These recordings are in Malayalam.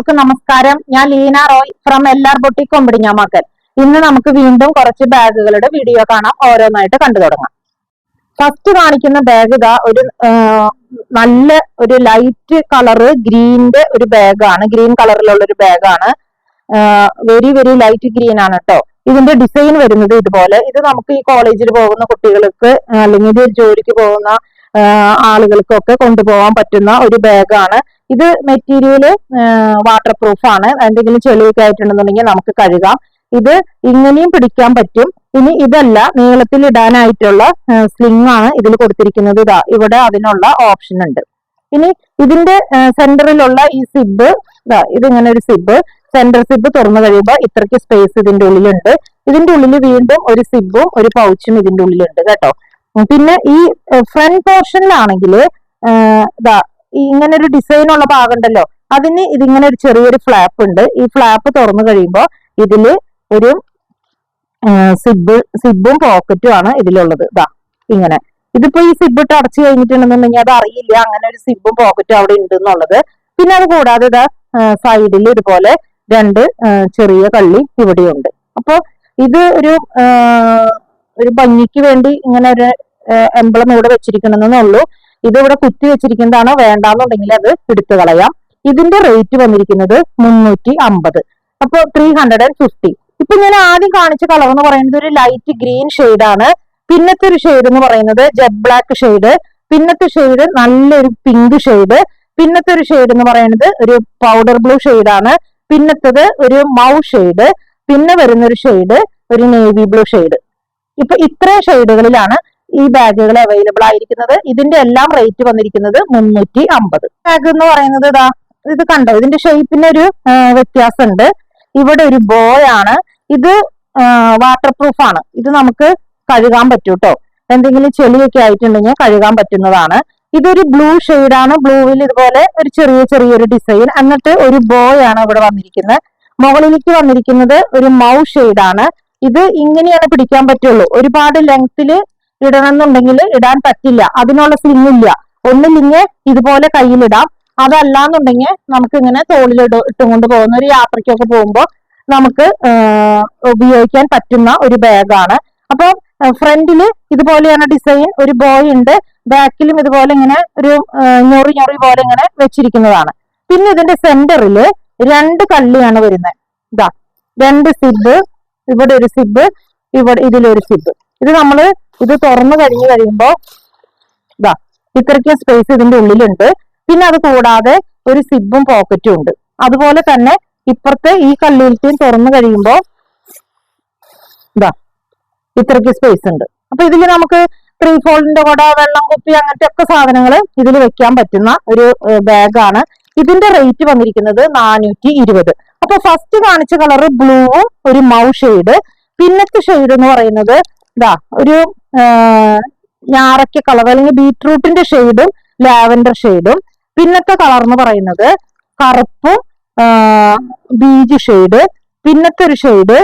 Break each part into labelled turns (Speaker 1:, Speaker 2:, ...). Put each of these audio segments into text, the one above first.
Speaker 1: എല്ലാവർക്കും നമസ്കാരം. ഞാൻ Leena Roy from LR boutique Kombidinjamakkal. ഇന്ന് നമുക്ക് വീണ്ടും കുറച്ച് ബാഗുകളുടെ വീഡിയോ കാണാം. ഓരോന്നായിട്ട് കണ്ടു തുടങ്ങാം. ഫസ്റ്റ് കാണിക്കുന്ന ബാഗ് ഇതാ നല്ല ഒരു ലൈറ്റ് കളറ് ഗ്രീനിന്റെ ഒരു ബാഗാണ്. ഗ്രീൻ കളറിലുള്ള ഒരു ബാഗാണ്. വെരി വെരി ലൈറ്റ് ഗ്രീൻ ആണ് കേട്ടോ. ഇതിന്റെ ഡിസൈൻ വരുന്നത് ഇതുപോലെ. ഇത് നമുക്ക് ഈ കോളേജിൽ പോകുന്ന കുട്ടികൾക്ക് അല്ലെങ്കിൽ ജോലിക്ക് പോകുന്ന ആളുകൾക്കൊക്കെ കൊണ്ടുപോകാൻ പറ്റുന്ന ഒരു ബാഗാണ്. ഇത് മെറ്റീരിയല് വാട്ടർ പ്രൂഫ് ആണ്. എന്തെങ്കിലും ചെളിയൊക്കെ ആയിട്ടുണ്ടെന്നുണ്ടെങ്കിൽ നമുക്ക് കഴുകാം. ഇത് ഇങ്ങനെയും പിടിക്കാൻ പറ്റും. ഇനി ഇതല്ല, നീളത്തിൽ ഇടാനായിട്ടുള്ള സ്ലിംഗ് ആണ് ഇതിൽ കൊടുത്തിരിക്കുന്നത്. ഇതാ ഇവിടെ അതിനുള്ള ഓപ്ഷൻ ഉണ്ട്. ഇനി ഇതിന്റെ സെന്ററിലുള്ള ഈ സിബ്, ഇതിങ്ങനെ ഒരു സിബ്, സെന്റർ സിബ് തുറന്നു കഴിയുമ്പോൾ ഇത്രയ്ക്ക് സ്പേസ് ഇതിന്റെ ഉള്ളിലുണ്ട്. ഇതിന്റെ ഉള്ളിൽ വീണ്ടും ഒരു സിബും ഒരു പൗച്ചും ഇതിന്റെ ഉള്ളിലുണ്ട് കേട്ടോ. പിന്നെ ഈ ഫ്രണ്ട് പോർഷനിലാണെങ്കിൽ ഇങ്ങനെ ഒരു ഡിസൈൻ ഉള്ള ഭാഗം ഉണ്ടല്ലോ, അതിന് ഇതിങ്ങനെ ഒരു ചെറിയൊരു ഫ്ലാപ്പ് ഉണ്ട്. ഈ ഫ്ലാപ്പ് തുറന്നു കഴിയുമ്പോൾ ഇതില് ഒരു സിബും പോക്കറ്റും ആണ് ഇതിലുള്ളത്. ഇങ്ങനെ ഇതിപ്പോ ഈ സിബ് ഇട്ട് അടച്ചു കഴിഞ്ഞിട്ടുണ്ടെന്നുണ്ടെങ്കിൽ അത് അറിയില്ല അങ്ങനെ ഒരു സിബും പോക്കറ്റും അവിടെ ഉണ്ട് എന്നുള്ളത്. പിന്നെ അത് കൂടാതെ സൈഡിൽ ഇതുപോലെ രണ്ട് ചെറിയ കള്ളി ഇവിടെയുണ്ട്. അപ്പൊ ഇത് ഒരു ഭംഗിക്ക് വേണ്ടി ഇങ്ങനെ ഒരു എംബ്ലം ഇവിടെ വെച്ചിരിക്കണമെന്നുള്ളൂ. ഇത് ഇവിടെ കുത്തി വെച്ചിരിക്കുന്നതാണോ വേണ്ടാന്നുണ്ടെങ്കിൽ അത് എടുത്തു കളയാം. ഇതിന്റെ റേറ്റ് വന്നിരിക്കുന്നത് 350. അപ്പൊ 350. ഇപ്പൊ ഞാൻ ആദ്യം കാണിച്ച കളർ എന്ന് പറയുന്നത് ഒരു ലൈറ്റ് ഗ്രീൻ ഷെയ്ഡാണ്. പിന്നത്തെ ഒരു ഷെയ്ഡ് എന്ന് പറയുന്നത് ജെറ്റ് ബ്ലാക്ക് ഷെയ്ഡ്. പിന്നത്തെ ഷെയ്ഡ് നല്ലൊരു പിങ്ക് ഷെയ്ഡ്. പിന്നത്തെ ഒരു ഷെയ്ഡ് എന്ന് പറയുന്നത് ഒരു പൗഡർ ബ്ലൂ ഷെയ്ഡാണ്. പിന്നത്തത് ഒരു മൗ ഷെയ്ഡ്. പിന്നെ വരുന്ന ഒരു ഷെയ്ഡ് ഒരു നേവി ബ്ലൂ ഷെയ്ഡ്. ഇപ്പൊ ഇത്രയും ഷെയ്ഡുകളിലാണ് ഈ ബാഗുകൾ അവൈലബിൾ ആയിരിക്കുന്നത്. ഇതിന്റെ എല്ലാം റേറ്റ് വന്നിരിക്കുന്നത് 350. ബാഗ് എന്ന് പറയുന്നത് ഇത് കണ്ടോ, ഇതിന്റെ ഷേപ്പിന് ഒരു വ്യത്യാസമുണ്ട്. ഇവിടെ ഒരു ബോയ് ആണ്. ഇത് വാട്ടർ പ്രൂഫ് ആണ്. ഇത് നമുക്ക് കഴുകാൻ പറ്റും കേട്ടോ. എന്തെങ്കിലും ചെളിയൊക്കെ ആയിട്ടുണ്ടെങ്കിൽ കഴുകാൻ പറ്റുന്നതാണ്. ഇതൊരു ബ്ലൂ ഷെയ്ഡാണ്. ബ്ലൂവിൽ ഇതുപോലെ ഒരു ചെറിയൊരു ഡിസൈൻ. എന്നിട്ട് ഒരു ബോയ് ആണ് ഇവിടെ വന്നിരിക്കുന്നത്. മുകളിലേക്ക് വന്നിരിക്കുന്നത് ഒരു മൗ ഷെയ്ഡാണ്. ഇത് ഇങ്ങനെയാണ് പിടിക്കാൻ പറ്റുള്ളൂ. ഒരുപാട് ലെങ്തില് ഇടണം എന്നുണ്ടെങ്കിൽ ഇടാൻ പറ്റില്ല. അതിനുള്ള സ്ലിംഗ് ഇല്ല. ഒന്നില്ലെങ്കിൽ ഇതുപോലെ കയ്യിലിടാം. അതല്ലാന്നുണ്ടെങ്കിൽ നമുക്ക് ഇങ്ങനെ തോളിൽ ഇട്ടുകൊണ്ട് പോകുന്ന ഒരു യാത്രയ്ക്കൊക്കെ പോകുമ്പോൾ നമുക്ക് ഉപയോഗിക്കാൻ പറ്റുന്ന ഒരു ബാഗാണ്. അപ്പൊ ഫ്രണ്ടില് ഇതുപോലെയാണ് ഡിസൈൻ. ഒരു ബോയ് ഉണ്ട്. ബാക്കിലും ഇതുപോലെ ഇങ്ങനെ ഒരു ഞൊറി പോലെ ഇങ്ങനെ വെച്ചിരിക്കുന്നതാണ്. പിന്നെ ഇതിന്റെ സെന്ററില് രണ്ട് കള്ളിയാണ് വരുന്നത്. രണ്ട് സിബ്, ഇവിടെ ഒരു സിബ്, ഇതിലൊരു സിബ്. ഇത് നമ്മള് ഇത് തുറന്നു കഴിയുമ്പോ ഇത്രയ്ക്കും സ്പേസ് ഇതിന്റെ ഉള്ളിലുണ്ട്. പിന്നെ അത് കൂടാതെ ഒരു സിബും പോക്കറ്റും ഉണ്ട്. അതുപോലെ തന്നെ ഇപ്പുറത്തെ ഈ കള്ളിയിലത്തെയും തുറന്നു കഴിയുമ്പോ ഇത്രയ്ക്ക് സ്പേസ് ഉണ്ട്. അപ്പൊ ഇതിൽ നമുക്ക് 3 ഫോൾഡിന്റെ കൂടെ വെള്ളം കുപ്പി അങ്ങനത്തെ ഒക്കെ സാധനങ്ങൾ ഇതിൽ വെക്കാൻ പറ്റുന്ന ഒരു ബാഗാണ്. ഇതിന്റെ റേറ്റ് വന്നിരിക്കുന്നത് 420. അപ്പൊ ഫസ്റ്റ് കാണിച്ച കളർ ബ്ലൂവും ഒരു മൗ ഷെയ്ഡ്. പിന്നത്തെ ഷെയ്ഡ് എന്ന് പറയുന്നത് ഒരു ഞാറയ്ക്ക കളർ അല്ലെങ്കിൽ ബീറ്റ്റൂട്ടിന്റെ ഷെയ്ഡും ലാവൻഡർ ഷെയ്ഡും. പിന്നത്തെ കളർ എന്ന് പറയുന്നത് കറുപ്പും ബീജ് ഷെയ്ഡ്. പിന്നത്തെ ഒരു ഷെയ്ഡ്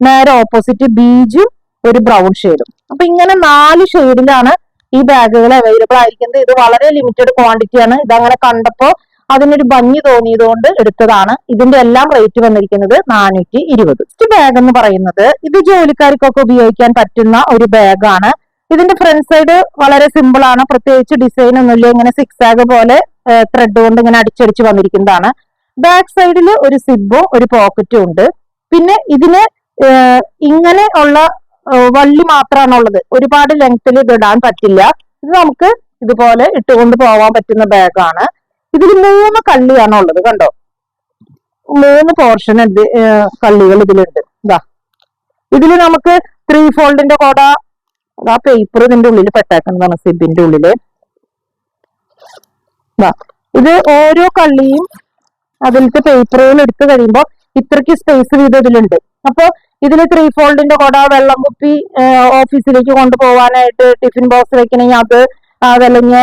Speaker 1: നേരെ ഓപ്പോസിറ്റ് ബീജും ഒരു ബ്രൗൺ ഷെയ്ഡും. അപ്പൊ ഇങ്ങനെ 4 ഷെയ്ഡിലാണ് ഈ ബാഗുകൾ അവൈലബിൾ ആയിരിക്കുന്നത്. ഇത് വളരെ ലിമിറ്റഡ് ക്വാണ്ടിറ്റിയാണ്. ഇതങ്ങനെ കണ്ടപ്പോ അതിനൊരു ഭംഗി തോന്നിയതുകൊണ്ട് എടുത്തതാണ്. ഇതിന്റെ എല്ലാം റേറ്റ് വന്നിരിക്കുന്നത് 420. ഫസ്റ്റ് ബാഗ് എന്ന് പറയുന്നത് ഇത് ജോലിക്കാർക്കൊക്കെ ഉപയോഗിക്കാൻ പറ്റുന്ന ഒരു ബാഗാണ്. ഇതിന്റെ ഫ്രണ്ട് സൈഡ് വളരെ സിമ്പിൾ ആണ്. പ്രത്യേകിച്ച് ഡിസൈൻ ഒന്നുമില്ല. ഇങ്ങനെ സിക്സാഗ് പോലെ ത്രെഡ് കൊണ്ട് ഇങ്ങനെ അടിച്ചടിച്ച് വന്നിരിക്കുന്നതാണ്. ബാക്ക് സൈഡിൽ ഒരു സിബും ഒരു പോക്കറ്റും ഉണ്ട്. പിന്നെ ഇതിന് ഇങ്ങനെ ഉള്ള വള്ളി മാത്രമാണുള്ളത്. ഒരുപാട് ലെങ്ത്തിൽ ഇത് ഇടാൻ പറ്റില്ല. ഇത് നമുക്ക് ഇതുപോലെ ഇട്ടുകൊണ്ട് പോകാൻ പറ്റുന്ന ബാഗാണ്. ഇതിൽ 3 കള്ളിയാണ് ഉള്ളത്. കണ്ടോ, 3 പോർഷൻ കള്ളികൾ ഇതിലുണ്ട്. ഇതില് നമുക്ക് 3 ഫോൾഡിന്റെ കൂടെ പേപ്പർ ഇതിന്റെ ഉള്ളിൽ പെട്ടേക്കുന്നതാണ്. സിബിന്റെ ഉള്ളില് ഇത് ഓരോ കള്ളിയും അതിലത്തെ പേപ്പറുകൾ എടുത്തു കഴിയുമ്പോൾ ഇത്രയ്ക്ക് സ്പേസ് വീതം ഇതിലുണ്ട്. അപ്പൊ ഇതിൽ 3 ഫോൾഡിന്റെ കൂടെ വെള്ളം കുപ്പി ഓഫീസിലേക്ക് കൊണ്ടുപോകാനായിട്ട് ടിഫിൻ ബോക്സ് വെക്കണമെങ്കിൽ അതല്ലെങ്കിൽ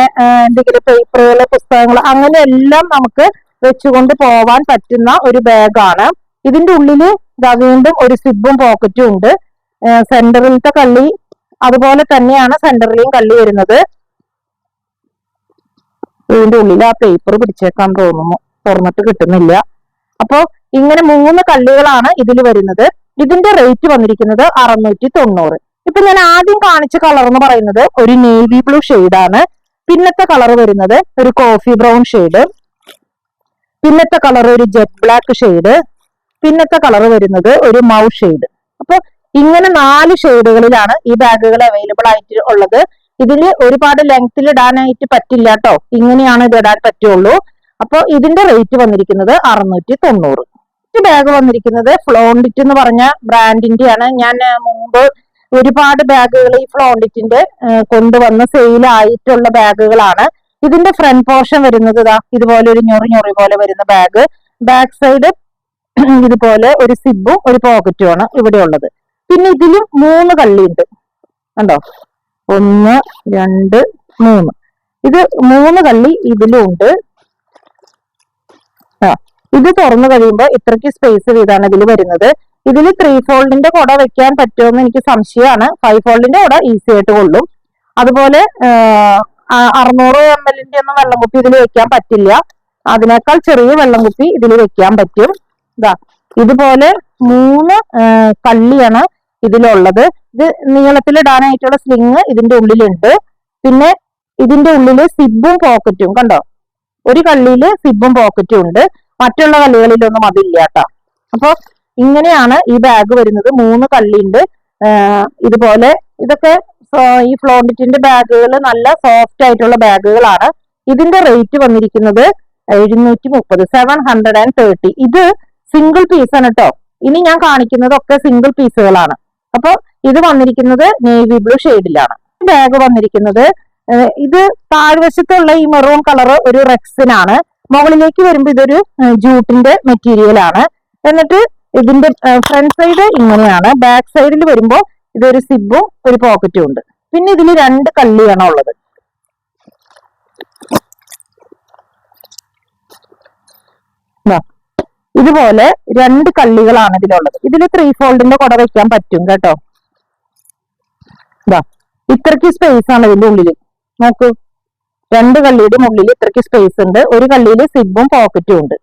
Speaker 1: എന്തെങ്കിലും പേപ്പറുകൾ, പുസ്തകങ്ങൾ, അങ്ങനെ എല്ലാം നമുക്ക് വെച്ചുകൊണ്ട് പോവാൻ പറ്റുന്ന ഒരു ബാഗാണ്. ഇതിന്റെ ഉള്ളില് വീണ്ടും ഒരു സിബും പോക്കറ്റും ഉണ്ട്. സെന്ററിലത്തെ കള്ളി അതുപോലെ തന്നെയാണ് സെന്ററിലെയും കള്ളി വരുന്നത്. ഇതിന്റെ ഉള്ളിൽ ആ പേപ്പർ പിടിച്ചേക്കാൻ തോന്നുന്നു. തുറന്നിട്ട് കിട്ടുന്നില്ല. അപ്പോ ഇങ്ങനെ 3 കള്ളികളാണ് ഇതിൽ വരുന്നത്. ഇതിന്റെ റേറ്റ് വന്നിരിക്കുന്നത് 690. ഇപ്പൊ ഞാൻ ആദ്യം കാണിച്ച കളർ എന്ന് പറയുന്നത് ഒരു നേവി ബ്ലൂ ആണ്. പിന്നത്തെ കളർ വരുന്നത് ഒരു കോഫി ബ്രൗൺ ഷെയ്ഡ്, പിന്നത്തെ കളർ ഒരു ജെറ്റ് ബ്ലാക്ക് ഷെയ്ഡ്, പിന്നത്തെ കളർ വരുന്നത് ഒരു മൗ ഷെയ്ഡ്. അപ്പൊ ഇങ്ങനെ 4 ഷെയ്ഡുകളിലാണ് ഈ ബാഗുകൾ അവൈലബിൾ ആയിട്ട് ഉള്ളത്. ഇതില് ഒരുപാട് ലെങ്ത്തിൽ ഇടാനായിട്ട് പറ്റില്ല കേട്ടോ, ഇങ്ങനെയാണ് ഇത് ഇടാൻ പറ്റുള്ളൂ. അപ്പൊ ഇതിന്റെ റേറ്റ് വന്നിരിക്കുന്നത് 690. ഈ ബാഗ് വന്നിരിക്കുന്നത് ഫ്ലോണ്ടിറ്റ് എന്ന് പറഞ്ഞ ബ്രാൻഡിന്റെയാണ്. ഞാൻ മുമ്പ് ഒരുപാട് ബാഗുകൾ ഈ ഫ്ലോണ്ടിറ്റിന്റെ കൊണ്ടുവന്ന് സെയിലായിട്ടുള്ള ബാഗുകളാണ്. ഇതിന്റെ ഫ്രണ്ട് പോർഷൻ വരുന്നത് ഇതുപോലെ ഒരു ഞൊറി പോലെ വരുന്ന ബാഗ്. ബാക്ക് സൈഡ് ഇതുപോലെ ഒരു സിബും ഒരു പോക്കറ്റും ആണ് ഇവിടെ ഉള്ളത്. പിന്നെ ഇതിലും 3 കള്ളിയുണ്ട് കണ്ടോ, 1 2 3. ഇത് 3 കള്ളി ഇതിലും ഉണ്ട്. ഇത് തുറന്നു കഴിയുമ്പോൾ ഇത്രയ്ക്ക് സ്പേസ് വീതാണ് ഇതിൽ വരുന്നത്. ഇതിൽ 3 ഫോൾഡിന്റെ കുട വെക്കാൻ പറ്റുമെന്ന് എനിക്ക് സംശയമാണ്. 5 ഫോൾഡിന്റെ കുട ഈസി ആയിട്ട് കൊള്ളും. അതുപോലെ 600 ml ഒന്നും വെള്ളം കുപ്പി ഇതിൽ വെക്കാൻ പറ്റില്ല. അതിനേക്കാൾ ചെറിയ വെള്ളം കുപ്പി ഇതിൽ വെക്കാൻ പറ്റും. ഇതുപോലെ 3 കള്ളിയാണ് ഇതിലുള്ളത്. ഇത് നീളത്തിലിടാനായിട്ടുള്ള സ്ലിങ് ഇതിന്റെ ഉള്ളിലുണ്ട്. പിന്നെ ഇതിന്റെ ഉള്ളില് സിബും പോക്കറ്റും കണ്ടോ, ഒരു കള്ളിയില് സിബും പോക്കറ്റും ഉണ്ട്, മറ്റുള്ള കള്ളികളിലൊന്നും അതില്ല കേട്ടോ. അപ്പൊ ഇങ്ങനെയാണ് ഈ ബാഗ് വരുന്നത്. 3 കള്ളിയുണ്ട്. ഇതുപോലെ ഇതൊക്കെ ഈ ഫ്ലോണ്ടിറ്റിന്റെ ബാഗുകൾ നല്ല സോഫ്റ്റ് ആയിട്ടുള്ള ബാഗുകളാണ്. ഇതിന്റെ റേറ്റ് വന്നിരിക്കുന്നത് 730, 730. ഇത് സിംഗിൾ പീസാണ് കേട്ടോ. ഇനി ഞാൻ കാണിക്കുന്നതൊക്കെ സിംഗിൾ പീസുകളാണ്. അപ്പൊ ഇത് വന്നിരിക്കുന്നത് നേവി ബ്ലൂ ഷെയ്ഡിലാണ്. ബാഗ് വന്നിരിക്കുന്നത് ഇത് താഴ്വശത്തുള്ള ഈ മെറൂൺ കളർ ഒരു റെക്സിനാണ്. മുകളിലേക്ക് വരുമ്പോൾ ഇതൊരു ജൂട്ടിന്റെ മെറ്റീരിയൽ ആണ്. എന്നിട്ട് ഇതിന്റെ ഫ്രണ്ട് സൈഡ് ഇങ്ങനെയാണ്. ബാക്ക് സൈഡിൽ വരുമ്പോൾ ഇതൊരു സിബും ഒരു പോക്കറ്റും ഉണ്ട്. പിന്നെ ഇതിൽ 2 കള്ളിയാണ് ഉള്ളത്. ഇതുപോലെ 2 കള്ളികളാണ് ഇതിലുള്ളത്. ഇതിൽ 3 ഫോൾഡിന്റെ കുട വെക്കാൻ പറ്റും കേട്ടോ. ഇത്രയ്ക്ക് സ്പേസ് ആണ് ഇതിന്റെ ഉള്ളില്. നോക്കൂ, 2 കള്ളിയുടെ ഉള്ളിൽ ഇത്രയ്ക്ക് സ്പേസ് ഉണ്ട്. ഒരു കള്ളിയിൽ സിബും പോക്കറ്റും ഉണ്ട്.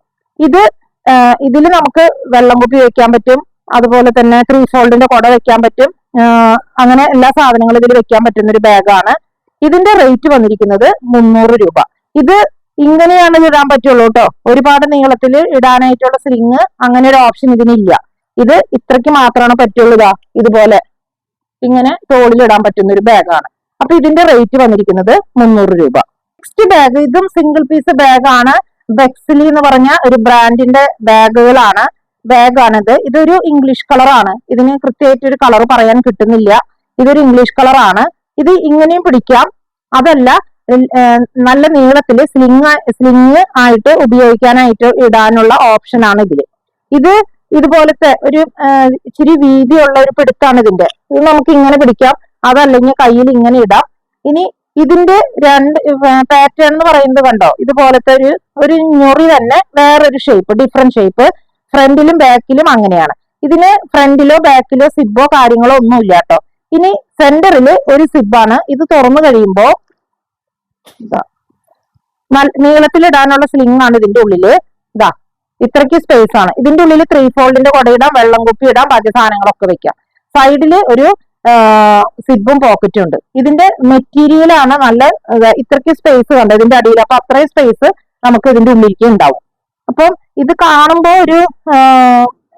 Speaker 1: ഇതിൽ നമുക്ക് വെള്ളം കുപ്പി വെക്കാൻ പറ്റും. അതുപോലെ തന്നെ 3 ഫോൾഡിന്റെ കുട വെക്കാൻ പറ്റും. അങ്ങനെ എല്ലാ സാധനങ്ങളും ഇതിൽ വെക്കാൻ പറ്റുന്ന ഒരു ബാഗാണ്. ഇതിന്റെ റേറ്റ് വന്നിരിക്കുന്നത് 300 രൂപ. ഇത് ഇങ്ങനെയാണ് ഇടാൻ പറ്റുള്ളൂ കേട്ടോ. ഒരുപാട് നീളത്തിൽ ഇടാനായിട്ടുള്ള സ്ലിങ് അങ്ങനെ ഒരു ഓപ്ഷൻ ഇതിനില്ല. ഇത് ഇത്രയ്ക്ക് മാത്രമാണ് പറ്റുള്ളൂ. ഇതുപോലെ ഇങ്ങനെ തോളിലിടാൻ പറ്റുന്ന ഒരു ബാഗാണ്. അപ്പൊ ഇതിന്റെ റേറ്റ് വന്നിരിക്കുന്നത് 300 രൂപ. നെക്സ്റ്റ് ബാഗ്, ഇതും സിംഗിൾ പീസ് ബാഗാണ്. ബെക്സിലി എന്ന് പറഞ്ഞ ഒരു ബ്രാൻഡിന്റെ ബാഗാണിത്. ഇതൊരു ഇംഗ്ലീഷ് കളറാണ്. ഇതിന് കൃത്യമായിട്ട് ഒരു കളർ പറയാൻ കിട്ടുന്നില്ല. ഇതൊരു ഇംഗ്ലീഷ് കളറാണ്. ഇത് ഇങ്ങനെയും പിടിക്കാം, അതല്ല നല്ല നീളത്തില് സ്ലിങ് ആയിട്ട് ഉപയോഗിക്കാനായിട്ട് ഇടാനുള്ള ഓപ്ഷൻ ആണ് ഇതില്. ഇതുപോലത്തെ ഒരു ഇച്ചിരി വീതിയുള്ള ഒരു പിടുത്താണ് ഇതിന്റെ. ഇത് നമുക്ക് ഇങ്ങനെ പിടിക്കാം, അതല്ലെങ്കിൽ കയ്യിൽ ഇങ്ങനെ ഇടാം. ഇനി ഇതിന്റെ 2 പാറ്റേൺ എന്ന് പറയുന്നത് കണ്ടോ, ഇതുപോലത്തെ ഒരു ഞൊറി തന്നെ വേറൊരു ഷേപ്പ്, ഡിഫറെന്റ് ഷേപ്പ് ഫ്രണ്ടിലും ബാക്കിലും അങ്ങനെയാണ്. ഇതിന് ഫ്രണ്ടിലോ ബാക്കിലോ സിബോ കാര്യങ്ങളോ ഒന്നും ഇല്ല കേട്ടോ. ഇനി സെന്ററിൽ ഒരു സിബാണ്. ഇത് തുറന്നു കഴിയുമ്പോ നീളത്തിലിടാനുള്ള സ്ലിംഗ് ആണ് ഇതിന്റെ ഉള്ളില്. ഇത്രയ്ക്ക് സ്പേസ് ആണ്. ഇതിന്റെ ഉള്ളിൽ 3 ഫോൾഡിന്റെ കുടയിടാം, വെള്ളം കുപ്പി ഇടാം, ബാക്കി സാധനങ്ങളൊക്കെ വെക്കാം. സൈഡില് ഒരു സിബും പോക്കറ്റും ഉണ്ട്. ഇതിന്റെ മെറ്റീരിയൽ ആണ് നല്ല ഇത്രയ്ക്ക് സ്പേസ് കണ്ടോ ഇതിന്റെ അടിയിൽ. അപ്പൊ അത്രയും സ്പേസ് നമുക്ക് ഇതിന്റെ ഉള്ളിലേക്ക് ഉണ്ടാവും. അപ്പം ഇത് കാണുമ്പോ ഒരു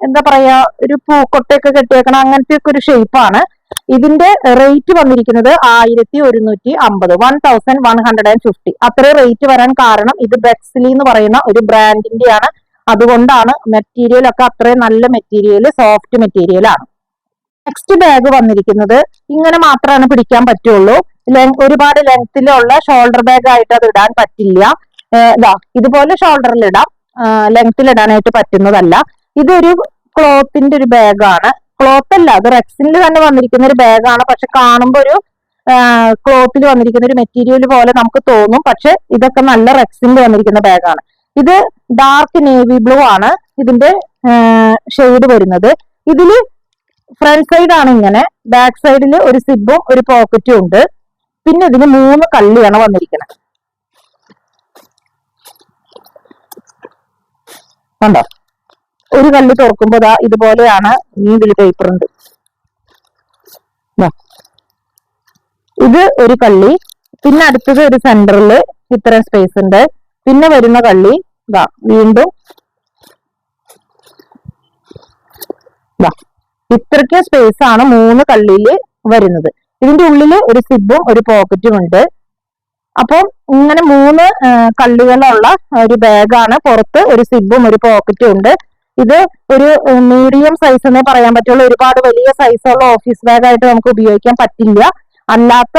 Speaker 1: എന്താ പറയാ, ഒരു പൂക്കൊട്ടയൊക്കെ കെട്ടിയേക്കണം അങ്ങനത്തെ ഒക്കെ ഒരു ഷേപ്പാണ്. ഇതിന്റെ റേറ്റ് വന്നിരിക്കുന്നത് 1150, 1150. അത്രയും റേറ്റ് വരാൻ കാരണം ഇത് ബെക്സിലി എന്ന് പറയുന്ന ഒരു ബ്രാൻഡിന്റെയാണ്. അതുകൊണ്ടാണ് മെറ്റീരിയൽ ഒക്കെ അത്രയും നല്ല മെറ്റീരിയൽ, സോഫ്റ്റ് മെറ്റീരിയൽ ആണ്. നെക്സ്റ്റ് ബാഗ് വന്നിരിക്കുന്നത് ഇങ്ങനെ മാത്രമാണ് പിടിക്കാൻ പറ്റുള്ളൂ. ഒരുപാട് ലെങ്ത്തിലുള്ള ഷോൾഡർ ബാഗ് ആയിട്ട് അത് ഇടാൻ പറ്റില്ല. ഇതുപോലെ ഷോൾഡറിൽ ഇടാം, ലെങ്ത്തിൽ ഇടാനായിട്ട് പറ്റുന്നതല്ല. ഇതൊരു ക്ലോത്തിന്റെ ഒരു ബാഗാണ്. ക്ലോത്ത് അല്ല, അത് റെക്സിനിൽ തന്നെ വന്നിരിക്കുന്ന ഒരു ബാഗാണ്. പക്ഷെ കാണുമ്പോൾ ഒരു ക്ലോത്തിൽ വന്നിരിക്കുന്ന ഒരു മെറ്റീരിയൽ പോലെ നമുക്ക് തോന്നും. പക്ഷെ ഇതൊക്കെ നല്ല റെക്സിനിൽ വന്നിരിക്കുന്ന ബാഗാണ്. ഇത് ഡാർക്ക് നേവി ബ്ലൂ ആണ് ഇതിന്റെ ഷെയ്ഡ് വരുന്നത്. ഇതില് ഫ്രണ്ട് സൈഡ് ആണ് ഇങ്ങനെ, ബാക്ക് സൈഡിൽ ഒരു സിബും ഒരു പോക്കറ്റും ഉണ്ട്. പിന്നെ ഇതിന് 3 കള്ളിയാണ് വന്നിരിക്കുന്നത്. കണ്ടോ, ഒരു കള്ളി തുറക്കുമ്പോ ദാ ഇതുപോലെയാണ്. ഈ ഇതിൽ പേപ്പർ ഉണ്ട്. ഇത് ഒരു കള്ളി, പിന്നെ അടുത്തത് ഒരു സെന്ററില് ഇത്രയും സ്പേസ് ഉണ്ട്. പിന്നെ വരുന്ന കള്ളി ഇതാ വീണ്ടും ഇത്രയ്ക്ക് സ്പേസ് ആണ് 3 കള്ളിയില് വരുന്നത്. ഇതിന്റെ ഉള്ളില് ഒരു സിബും ഒരു പോക്കറ്റും ഉണ്ട്. അപ്പം ഇങ്ങനെ 3 കള്ളികളുള്ള ഒരു ബാഗാണ്. പുറത്ത് ഒരു സിബും ഒരു പോക്കറ്റും ഉണ്ട്. ഇത് ഒരു മീഡിയം സൈസ് എന്നേ പറയാൻ പറ്റുള്ളൂ. ഒരുപാട് വലിയ സൈസുള്ള ഓഫീസ് ബാഗായിട്ട് നമുക്ക് ഉപയോഗിക്കാൻ പറ്റില്ല. അല്ലാത്ത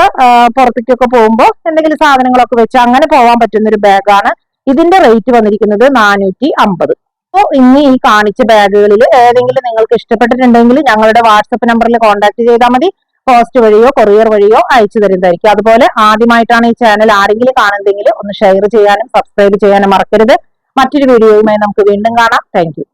Speaker 1: പുറത്തേക്കൊക്കെ പോകുമ്പോൾ എന്തെങ്കിലും സാധനങ്ങളൊക്കെ വെച്ച് അങ്ങനെ പോകാൻ പറ്റുന്ന ഒരു ബാഗാണ്. ഇതിന്റെ റേറ്റ് വന്നിരിക്കുന്നത് 450. അപ്പോൾ ഇനി ഈ കാണിച്ച ബാഗുകളിൽ ഏതെങ്കിലും നിങ്ങൾക്ക് ഇഷ്ടപ്പെട്ടിട്ടുണ്ടെങ്കിൽ ഞങ്ങളുടെ വാട്സപ്പ് നമ്പറിൽ കോൺടാക്ട് ചെയ്താൽ മതി. പോസ്റ്റ് വഴിയോ കൊറിയർ വഴിയോ അയച്ചു തരുന്നതായിരിക്കും. അതുപോലെ ആദ്യമായിട്ടാണ് ഈ ചാനൽ ആരെങ്കിലും കാണുന്നതെങ്കിൽ ഒന്ന് ഷെയർ ചെയ്യാനും സബ്സ്ക്രൈബ് ചെയ്യാനും മറക്കരുത്. മറ്റൊരു വീഡിയോയുമായി നമുക്ക് വീണ്ടും കാണാം. Thank you.